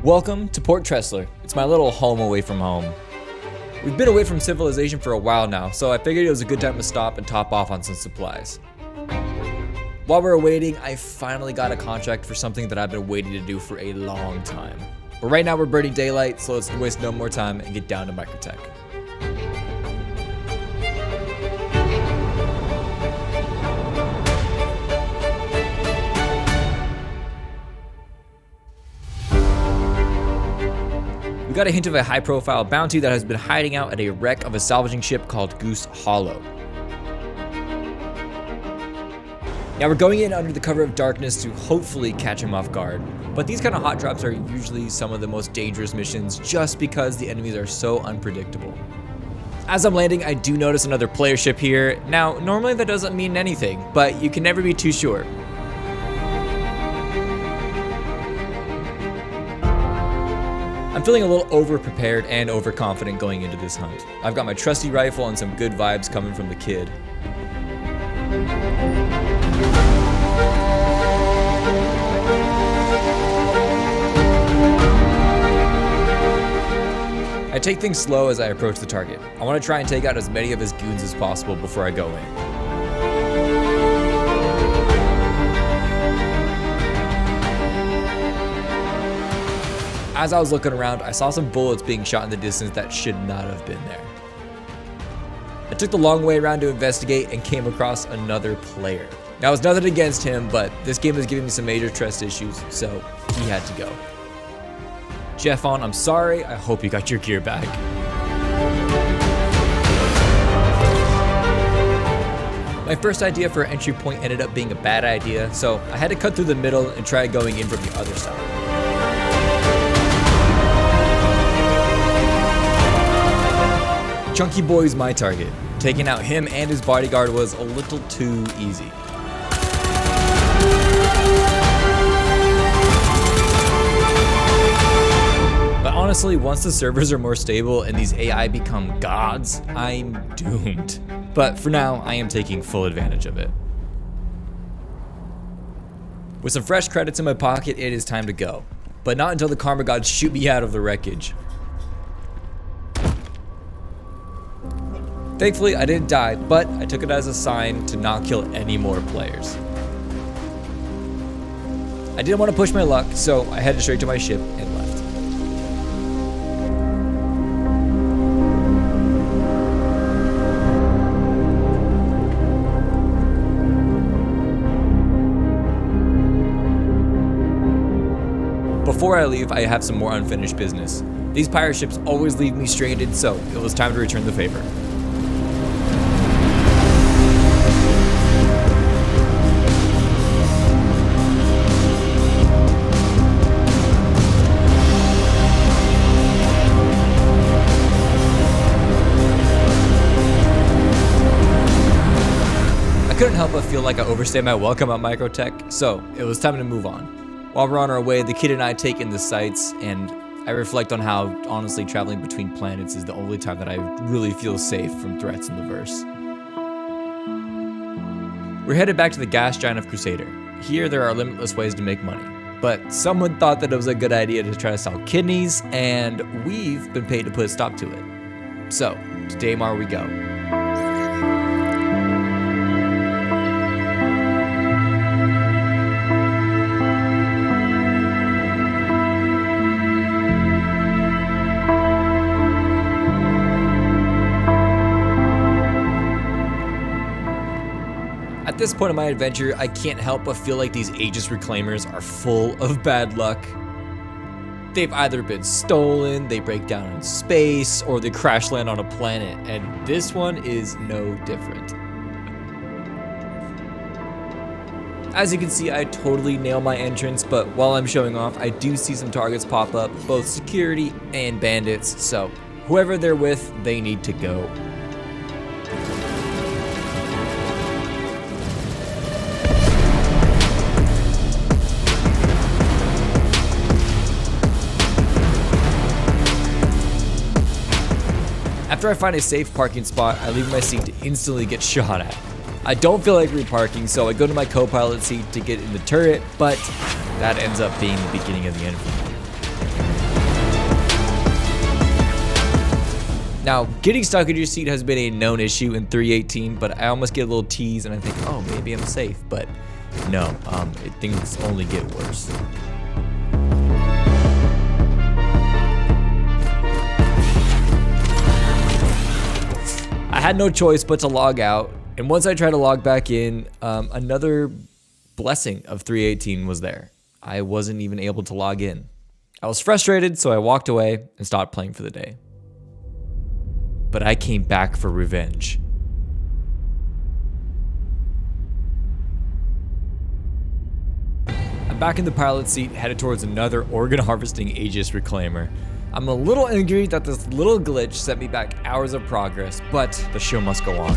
Welcome to Port Tressler. It's my little home away from home. We've been away from civilization for a while now, so I figured it was a good time to stop and top off on some supplies. While we're waiting, I finally got a contract for something that I've been waiting to do for a long time. But right now we're burning daylight, so let's waste no more time and get down to Microtech. We got a hint of a high-profile bounty that has been hiding out at a wreck of a salvaging ship called Goose Hollow. Now we're going in under the cover of darkness to hopefully catch him off guard, but these kind of hot drops are usually some of the most dangerous missions just because the enemies are so unpredictable. As I'm landing, I do notice another player ship here. Now, normally that doesn't mean anything, but you can never be too sure. I'm feeling a little over-prepared and overconfident going into this hunt. I've got my trusty rifle and some good vibes coming from the kid. I take things slow as I approach the target. I want to try and take out as many of his goons as possible before I go in. As I was looking around, I saw some bullets being shot in the distance that should not have been there. I took the long way around to investigate and came across another player. Now, it's nothing against him, but this game is giving me some major trust issues, so he had to go. Jeffon, I'm sorry. I hope you got your gear back. My first idea for an entry point ended up being a bad idea, so I had to cut through the middle and try going in from the other side. Chunky Boy's my target. Taking out him and his bodyguard was a little too easy. But honestly, once the servers are more stable and these AI become gods, I'm doomed. But for now, I am taking full advantage of it. With some fresh credits in my pocket, it is time to go. But not until the karma gods shoot me out of the wreckage. Thankfully, I didn't die, but I took it as a sign to not kill any more players. I didn't want to push my luck, so I headed straight to my ship and left. Before I leave, I have some more unfinished business. These pirate ships always leave me stranded, so it was time to return the favor. I couldn't help but feel like I overstayed my welcome at Microtech, so it was time to move on. While we're on our way, the kid and I take in the sights, and I reflect on how, honestly, traveling between planets is the only time that I really feel safe from threats in the verse. We're headed back to the gas giant of Crusader. Here, there are limitless ways to make money. But someone thought that it was a good idea to try to sell kidneys, and we've been paid to put a stop to it. So, to Daymar we go. At this point in my adventure, I can't help but feel like these Aegis Reclaimers are full of bad luck. They've either been stolen, they break down in space, or they crash land on a planet, and this one is no different. As you can see, I totally nail my entrance, but while I'm showing off, I do see some targets pop up, both security and bandits, so whoever they're with, they need to go. After I find a safe parking spot, I leave my seat to instantly get shot at. I don't feel like reparking, so I go to my co-pilot seat to get in the turret, but that ends up being the beginning of the end for me. Now, getting stuck in your seat has been a known issue in 318, but I almost get a little tease and I think, oh, maybe I'm safe, but no, things only get worse. I had no choice but to log out, and once I tried to log back in, another blessing of 318 was there. I wasn't even able to log in. I was frustrated, so I walked away and stopped playing for the day. But I came back for revenge. I'm back in the pilot seat, headed towards another organ harvesting Aegis reclaimer. I'm a little angry that this little glitch set me back hours of progress, but the show must go on.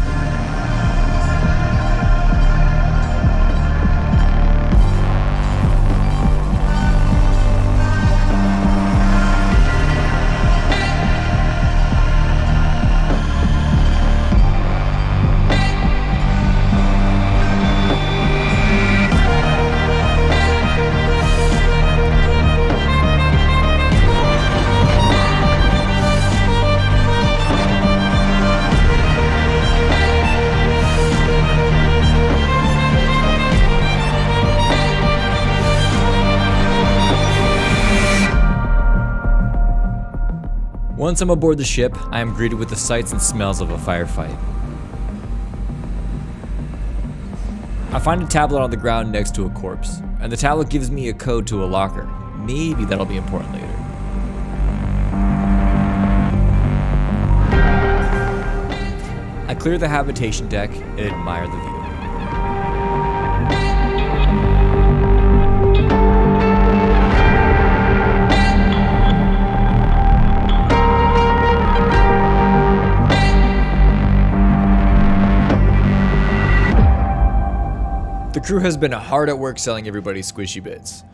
Once I'm aboard the ship, I am greeted with the sights and smells of a firefight. I find a tablet on the ground next to a corpse, and the tablet gives me a code to a locker. Maybe that'll be important later. I clear the habitation deck and admire the view. The crew has been hard at work selling everybody squishy bits.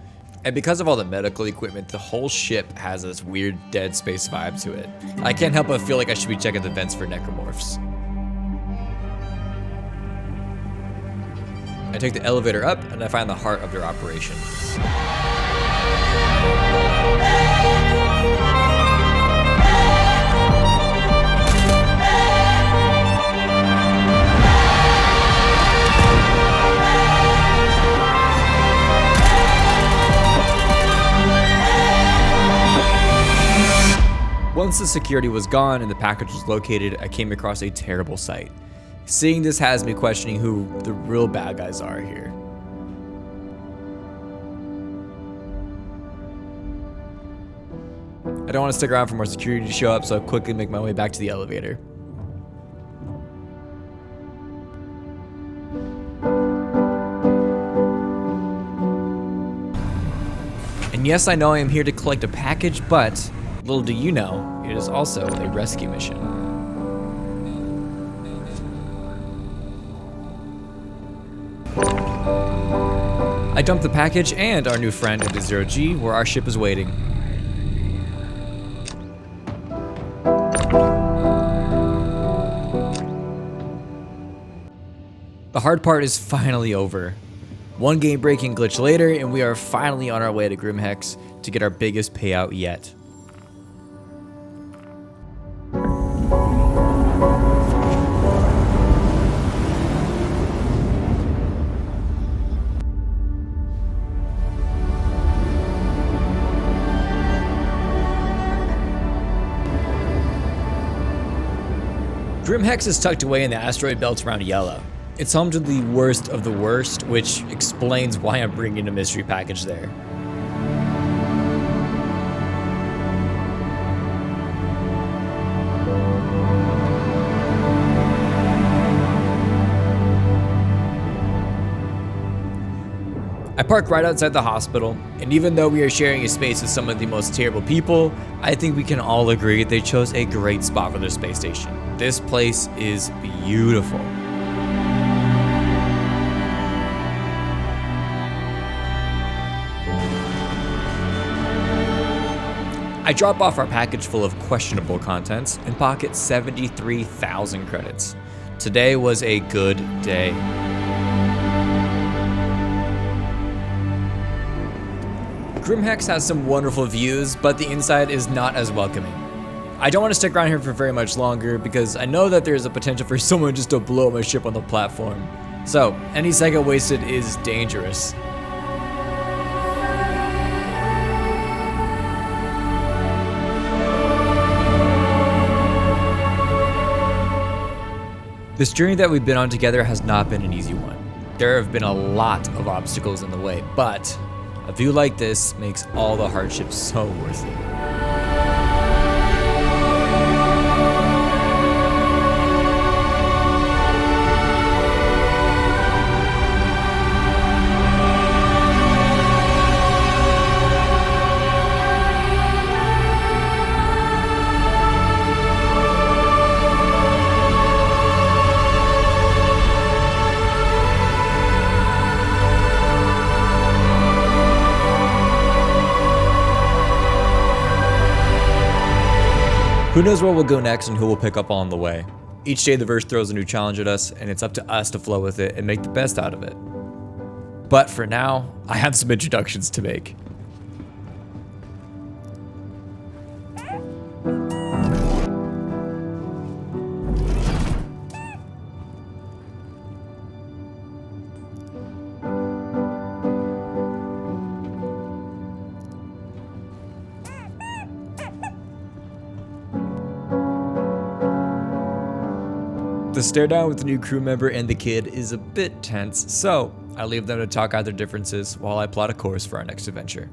And because of all the medical equipment, the whole ship has this weird Dead Space vibe to it. I can't help but feel like I should be checking the vents for necromorphs. I take the elevator up and I find the heart of their operation. Once the security was gone and the package was located, I came across a terrible sight. Seeing this has me questioning who the real bad guys are here. I don't want to stick around for more security to show up, so I quickly make my way back to the elevator. And yes, I know I am here to collect a package, but little do you know, it is also a rescue mission. I dump the package and our new friend into Zero G, where our ship is waiting. The hard part is finally over. One game-breaking glitch later, and we are finally on our way to Grimhex to get our biggest payout yet. Grimhex is tucked away in the asteroid belt around Yellow. It's home to the worst of the worst, which explains why I'm bringing a mystery package there. I park right outside the hospital, and even though we are sharing a space with some of the most terrible people, I think we can all agree they chose a great spot for their space station. This place is beautiful. I drop off our package full of questionable contents and pocket 73,000 credits. Today was a good day. Grimhex has some wonderful views, but the inside is not as welcoming. I don't want to stick around here for very much longer because I know that there's a potential for someone just to blow up my ship on the platform. So, any second wasted is dangerous. This journey that we've been on together has not been an easy one. There have been a lot of obstacles in the way, but a view like this makes all the hardships so worth it. Who knows where we'll go next and who we'll pick up on the way. Each day the verse throws a new challenge at us, and it's up to us to flow with it and make the best out of it. But for now, I have some introductions to make. The stare down with the new crew member and the kid is a bit tense, so I leave them to talk out their differences while I plot a course for our next adventure.